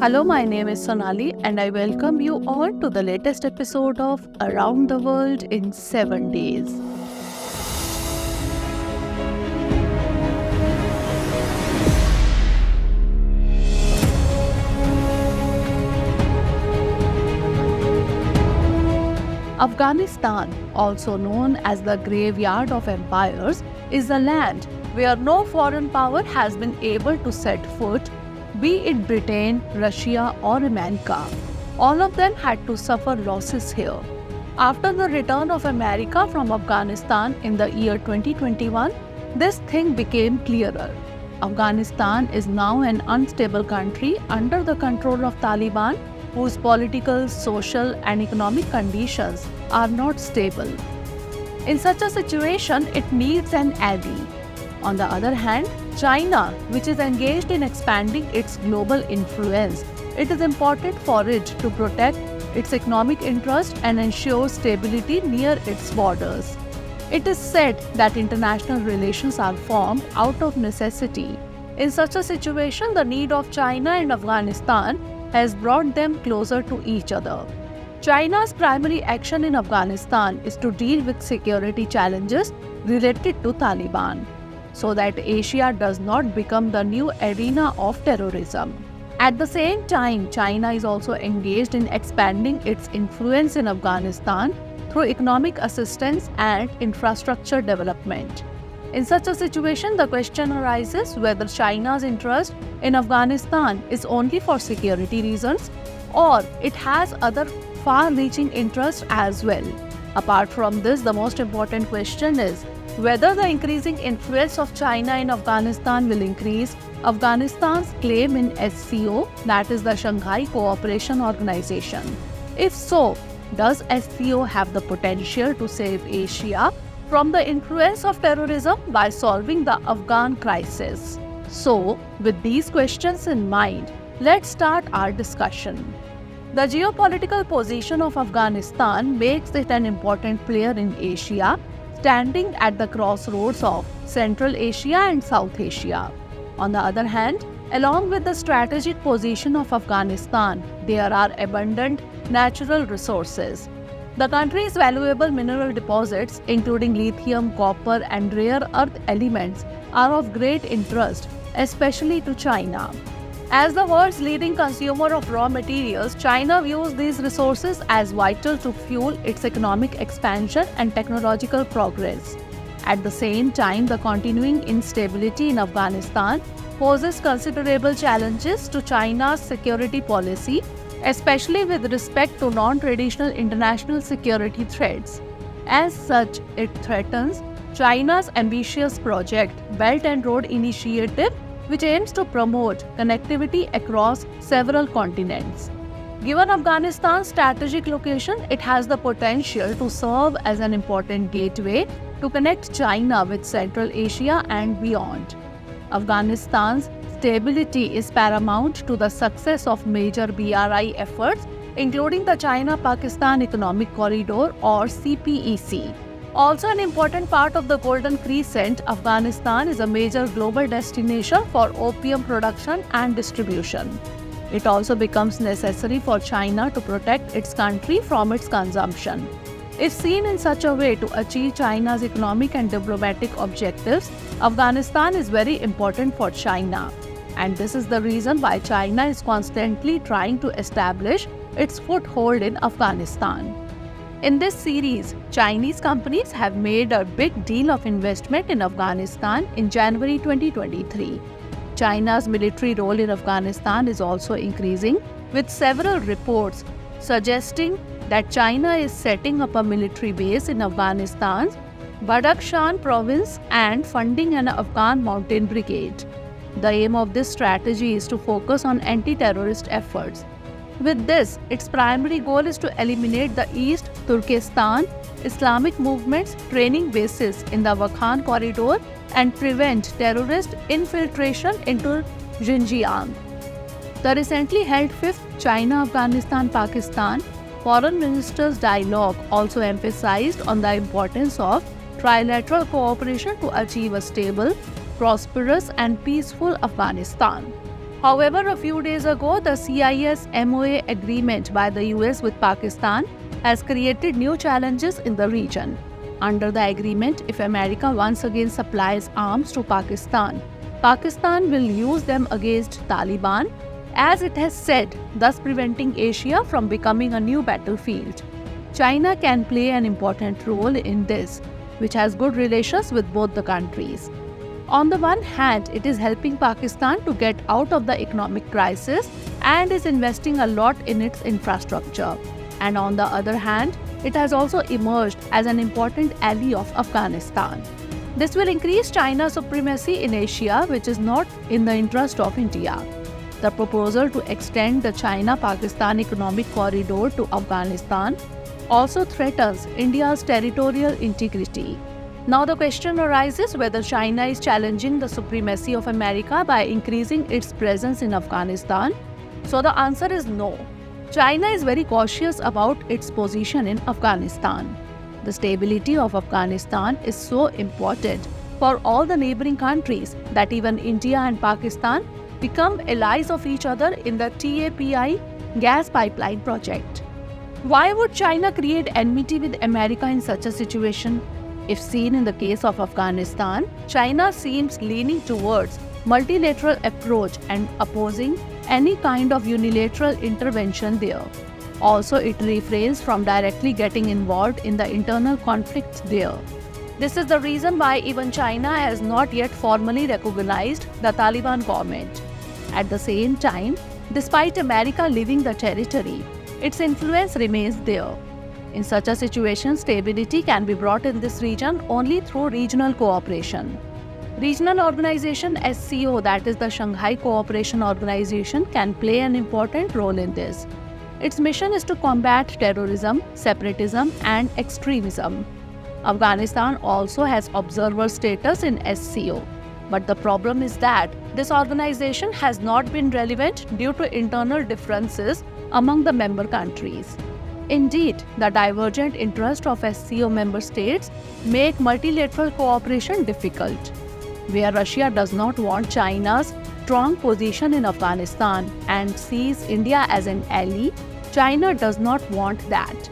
Hello, my name is Sonali, and I welcome you all to the latest episode of Around the World in 7 Days. Afghanistan, also known as the graveyard of empires, is a land where no foreign power has been able to set foot, be it Britain, Russia, or America. All of them had to suffer losses here. After the return of America from Afghanistan in the year 2021, this thing became clearer. Afghanistan is now an unstable country under the control of Taliban, whose political, social, and economic conditions are not stable. In such a situation, it needs an ally. On the other hand, China, which is engaged in expanding its global influence, it is important for it to protect its economic interest and ensure stability near its borders. It is said that international relations are formed out of necessity. In such a situation, the need of China and Afghanistan has brought them closer to each other. China's primary action in Afghanistan is to deal with security challenges related to Taliban, so that Asia does not become the new arena of terrorism. At the same time, China is also engaged in expanding its influence in Afghanistan through economic assistance and infrastructure development. In such a situation, the question arises whether China's interest in Afghanistan is only for security reasons or it has other far-reaching interests as well. Apart from this, the most important question is whether the increasing influence of China in Afghanistan will increase Afghanistan's claim in SCO, that is the Shanghai Cooperation Organization. If so, does SCO have the potential to save Asia from the influence of terrorism by solving the Afghan crisis? So, with these questions in mind, let's start our discussion. The geopolitical position of Afghanistan makes it an important player in Asia, standing at the crossroads of Central Asia and South Asia. On the other hand, along with the strategic position of Afghanistan, there are abundant natural resources. The country's valuable mineral deposits, including lithium, copper, and rare earth elements, are of great interest, especially to China. As the world's leading consumer of raw materials, China views these resources as vital to fuel its economic expansion and technological progress. At the same time, the continuing instability in Afghanistan poses considerable challenges to China's security policy, especially with respect to non-traditional international security threats. As such, it threatens China's ambitious project, Belt and Road Initiative, which aims to promote connectivity across several continents. Given Afghanistan's strategic location, it has the potential to serve as an important gateway to connect China with Central Asia and beyond. Afghanistan's stability is paramount to the success of major BRI efforts, including the China-Pakistan Economic Corridor or CPEC. Also an important part of the Golden Crescent, Afghanistan is a major global destination for opium production and distribution. It also becomes necessary for China to protect its country from its consumption. If seen in such a way to achieve China's economic and diplomatic objectives, Afghanistan is very important for China. And this is the reason why China is constantly trying to establish its foothold in Afghanistan. In this series, Chinese companies have made a big deal of investment in Afghanistan in January 2023. China's military role in Afghanistan is also increasing, with several reports suggesting that China is setting up a military base in Afghanistan's Badakhshan province and funding an Afghan mountain brigade. The aim of this strategy is to focus on anti-terrorist efforts. With this, its primary goal is to eliminate the East Turkestan Islamic movement's training bases in the Wakhan corridor and prevent terrorist infiltration into Xinjiang. The recently held 5th China-Afghanistan-Pakistan Foreign Ministers' Dialogue also emphasized on the importance of trilateral cooperation to achieve a stable, prosperous and peaceful Afghanistan. However, a few days ago, the CIS MOA agreement by the US with Pakistan has created new challenges in the region. Under the agreement, if America once again supplies arms to Pakistan, Pakistan will use them against Taliban, as it has said, thus preventing Asia from becoming a new battlefield. China can play an important role in this, which has good relations with both the countries. On the one hand, it is helping Pakistan to get out of the economic crisis and is investing a lot in its infrastructure. And on the other hand, it has also emerged as an important ally of Afghanistan. This will increase China's supremacy in Asia, which is not in the interest of India. The proposal to extend the China-Pakistan economic corridor to Afghanistan also threatens India's territorial integrity. Now the question arises whether China is challenging the supremacy of America by increasing its presence in Afghanistan. So the answer is no. China is very cautious about its position in Afghanistan. The stability of Afghanistan is so important for all the neighboring countries that even India and Pakistan become allies of each other in the TAPI gas pipeline project. Why would China create enmity with America in such a situation? If seen in the case of Afghanistan, China seems leaning towards multilateral approach and opposing any kind of unilateral intervention there. Also, it refrains from directly getting involved in the internal conflicts there. This is the reason why even China has not yet formally recognized the Taliban government. At the same time, despite America leaving the territory, its influence remains there. In such a situation, stability can be brought in this region only through regional cooperation. Regional organization SCO, that is the Shanghai Cooperation Organization, can play an important role in this. Its mission is to combat terrorism, separatism, and extremism. Afghanistan also has observer status in SCO. But the problem is that this organization has not been relevant due to internal differences among the member countries. Indeed, the divergent interests of SCO member states make multilateral cooperation difficult. Where Russia does not want China's strong position in Afghanistan and sees India as an ally, China does not want that.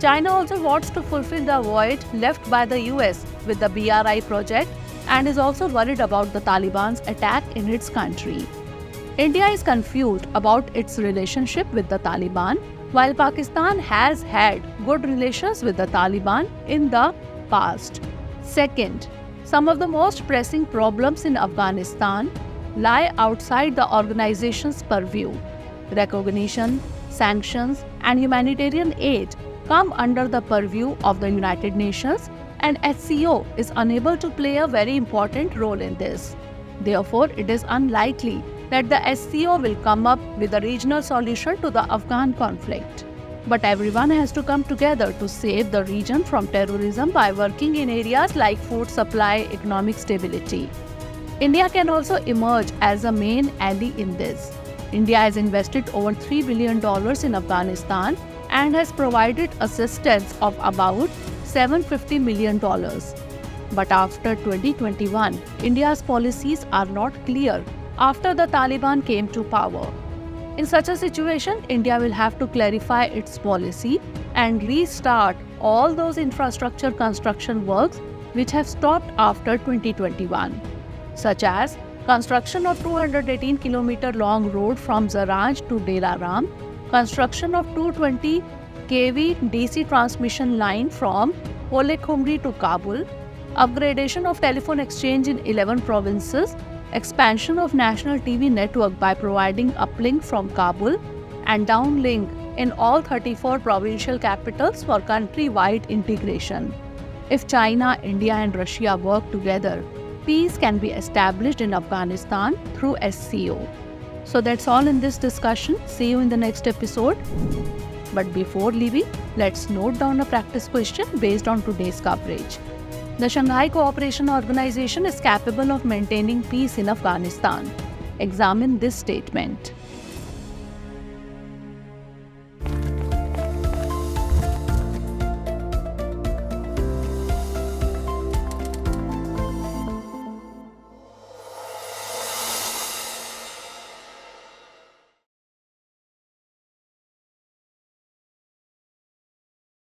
China also wants to fulfill the void left by the US with the BRI project and is also worried about the Taliban's attack in its country. India is confused about its relationship with the Taliban, while Pakistan has had good relations with the Taliban in the past. Second, some of the most pressing problems in Afghanistan lie outside the organization's purview. Recognition, sanctions, and humanitarian aid come under the purview of the United Nations, and SCO is unable to play a very important role in this. Therefore, it is unlikely that the SCO will come up with a regional solution to the Afghan conflict. But everyone has to come together to save the region from terrorism by working in areas like food supply, economic stability. India can also emerge as a main ally in this. India has invested over $3 billion in Afghanistan and has provided assistance of about $750 million. But after 2021, India's policies are not clear after the Taliban came to power. In such a situation, India will have to clarify its policy and restart all those infrastructure construction works which have stopped after 2021, such as construction of 218-kilometer long road from Zaranj to Dilaram, construction of 220 kV DC transmission line from Polekhumri to Kabul, upgradation of telephone exchange in 11 provinces, expansion of national TV network by providing uplink from Kabul and downlink in all 34 provincial capitals for country-wide integration. If China, India and Russia work together, peace can be established in Afghanistan through SCO. So that's all in this discussion. See you in the next episode. But before leaving, let's note down a practice question based on today's coverage. The Shanghai Cooperation Organization is capable of maintaining peace in Afghanistan. Examine this statement.